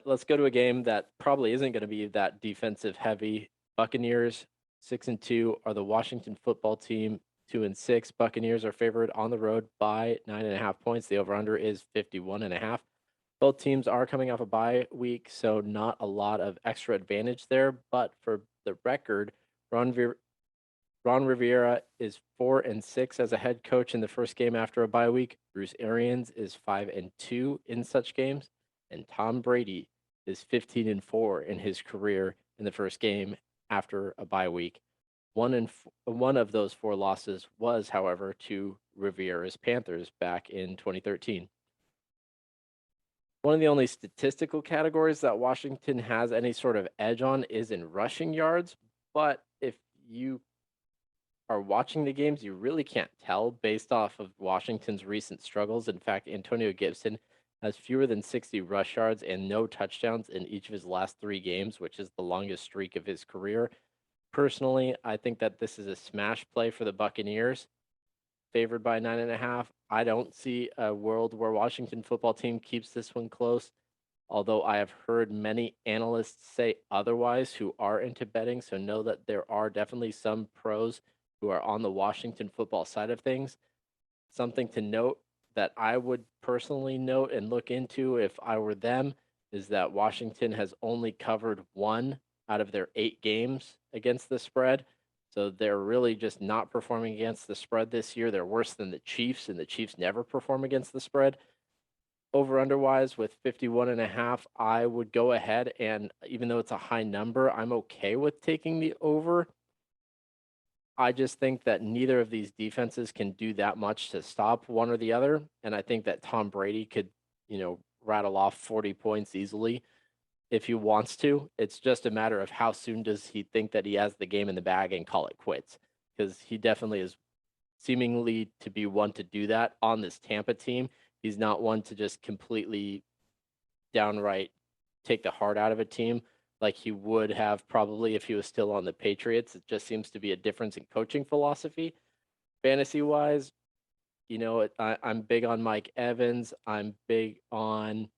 let's go to a game that probably isn't going to be that defensive heavy. Buccaneers 6-2 are the Washington football team 2-6. Buccaneers are favored on the road by 9.5 points. The over under is 51.5. Both teams are coming off a bye week, so not a lot of extra advantage there. But for the record, Ron, Ron Rivera is 4-6 as a head coach in the first game after a bye week. Bruce Arians is 5-2 in such games, and Tom Brady is 15-4 in his career in the first game after a bye week. One of those four losses was, however, to Rivera's Panthers back in 2013. One of the only statistical categories that Washington has any sort of edge on is in rushing yards, but if you are watching the games, you really can't tell based off of Washington's recent struggles. In fact, Antonio Gibson has fewer than 60 rush yards and no touchdowns in each of his last three games, which is the longest streak of his career. Personally, I think that this is a smash play for the Buccaneers, favored by 9.5. I don't see a world where Washington football team keeps this one close, although I have heard many analysts say otherwise who are into betting. So know that there are definitely some pros who are on the Washington football side of things. Something to note that I would personally note and look into if I were them is that Washington has only covered one out of their 8 games against the spread. So they're really just not performing against the spread this year. They're worse than the Chiefs, and the Chiefs never perform against the spread. Over underwise with 51.5, I would go ahead, and even though it's a high number, I'm okay with taking the over. I just think that neither of these defenses can do that much to stop one or the other. And I think that Tom Brady could, rattle off 40 points easily if he wants to. It's just a matter of how soon does he think that he has the game in the bag and call it quits, because he definitely is seemingly to be one to do that on this Tampa team. He's not one to just completely downright take the heart out of a team like he would have probably if he was still on the Patriots. It just seems to be a difference in coaching philosophy. Fantasy wise, I'm big on Mike Evans. I'm big on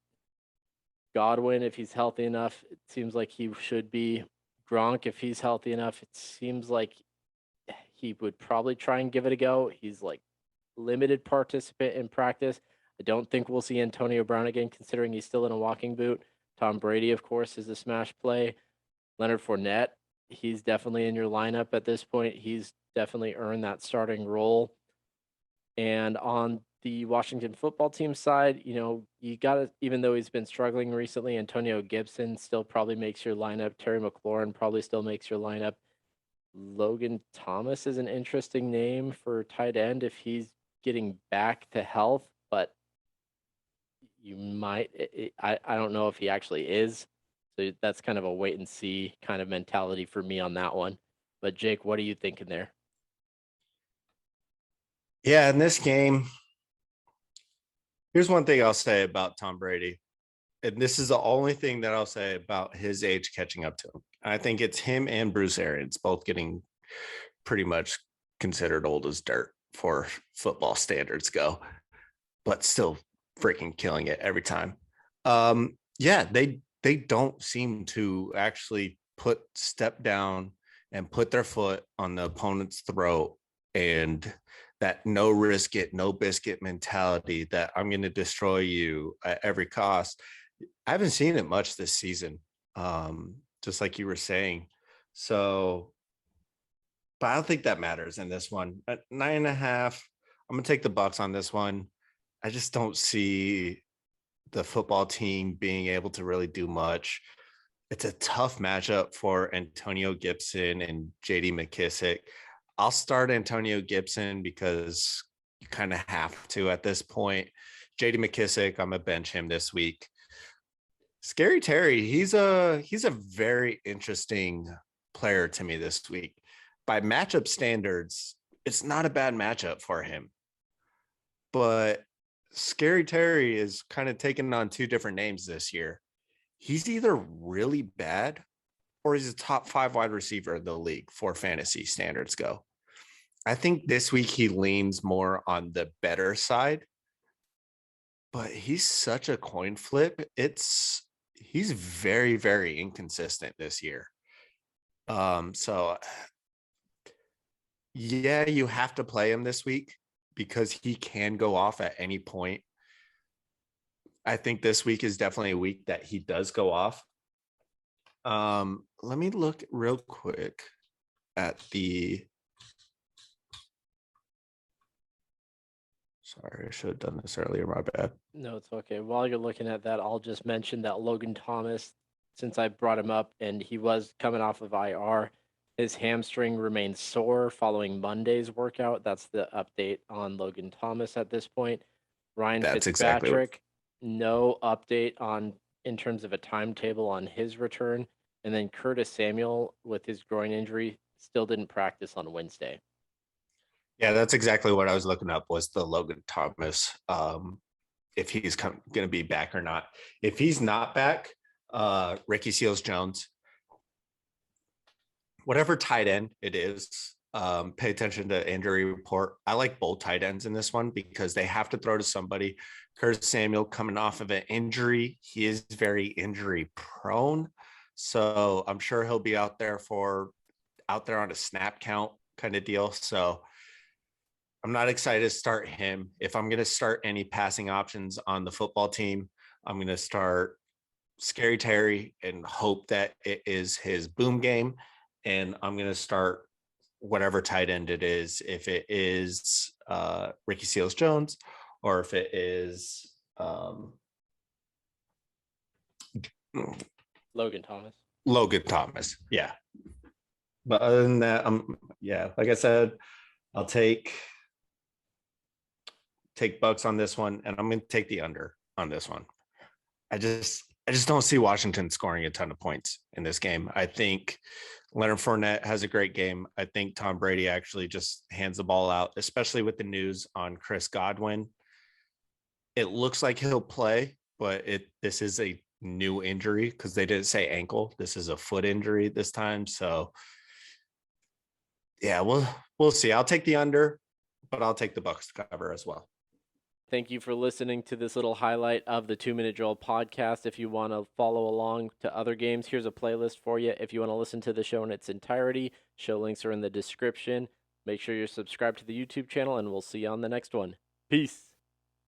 Godwin if he's healthy enough. It seems like he should be. Gronk if he's healthy enough. It seems like he would probably try and give it a go. He's like limited participant in practice. I don't think we'll see Antonio Brown again, considering he's still in a walking boot. Tom Brady, of course, is a smash play. Leonard Fournette, he's definitely in your lineup at this point. He's definitely earned that starting role. And on the Washington football team side, you got to, even though he's been struggling recently, Antonio Gibson still probably makes your lineup. Terry McLaurin probably still makes your lineup. Logan Thomas is an interesting name for tight end if he's getting back to health, but you might, I don't know if he actually is. So that's kind of a wait and see kind of mentality for me on that one. But Jake, what are you thinking there? Yeah, in this game, here's one thing I'll say about Tom Brady. And this is the only thing that I'll say about his age catching up to him. I think it's him and Bruce Arians both getting pretty much considered old as dirt for football standards go, but still freaking killing it every time. Yeah, they don't seem to actually step down and put their foot on the opponent's throat, and that no risk it, no biscuit mentality that I'm going to destroy you at every cost. I haven't seen it much this season, just like you were saying. So, but I don't think that matters in this one. At 9.5, I'm going to take the Bucks on this one. I just don't see the football team being able to really do much. It's a tough matchup for Antonio Gibson and JD McKissick. I'll start Antonio Gibson because you kind of have to at this point. JD McKissick, I'm going to bench him this week. Scary Terry, he's a very interesting player to me this week. By matchup standards, it's not a bad matchup for him. But Scary Terry is kind of taking on two different names this year. He's either really bad or he's a top 5 wide receiver in the league for fantasy standards go. I think this week he leans more on the better side, but he's such a coin flip. he's very, very inconsistent this year. So yeah, you have to play him this week because he can go off at any point. I think this week is definitely a week that he does go off. Let me look real quick at the. Sorry, I should have done this earlier. My bad. No, it's okay. While you're looking at that, I'll just mention that Logan Thomas, since I brought him up and he was coming off of IR, his hamstring remains sore following Monday's workout. That's the update on Logan Thomas at this point. Ryan That's exactly what. Fitzpatrick, no update on in terms of a timetable on his return. And then Curtis Samuel with his groin injury still didn't practice on Wednesday. Yeah, that's exactly what I was looking up was the Logan Thomas. If he's going to be back or not. If he's not back, Ricky Seals Jones, whatever tight end it is, pay attention to injury report. I like both tight ends in this one because they have to throw to somebody. Curtis Samuel coming off of an injury. He is very injury prone. So I'm sure he'll be out there on a snap count kind of deal. So I'm not excited to start him. If I'm going to start any passing options on the football team, I'm going to start Scary Terry and hope that it is his boom game. And I'm going to start whatever tight end it is. If it is Ricky Seals Jones or if it is Logan Thomas. Logan Thomas. Yeah. But other than that, like I said, I'll take Bucks on this one, and I'm going to take the under on this one. I just don't see Washington scoring a ton of points in this game. I think Leonard Fournette has a great game. I think Tom Brady actually just hands the ball out, especially with the news on Chris Godwin. It looks like he'll play, but this is a new injury because they didn't say ankle. This is a foot injury this time. So yeah, we'll see. I'll take the under, but I'll take the Bucks to cover as well. Thank you for listening to this little highlight of the 2 Minute Drill podcast. If you want to follow along to other games, here's a playlist for you. If you want to listen to the show in its entirety, show links are in the description. Make sure you're subscribed to the YouTube channel, and we'll see you on the next one. Peace.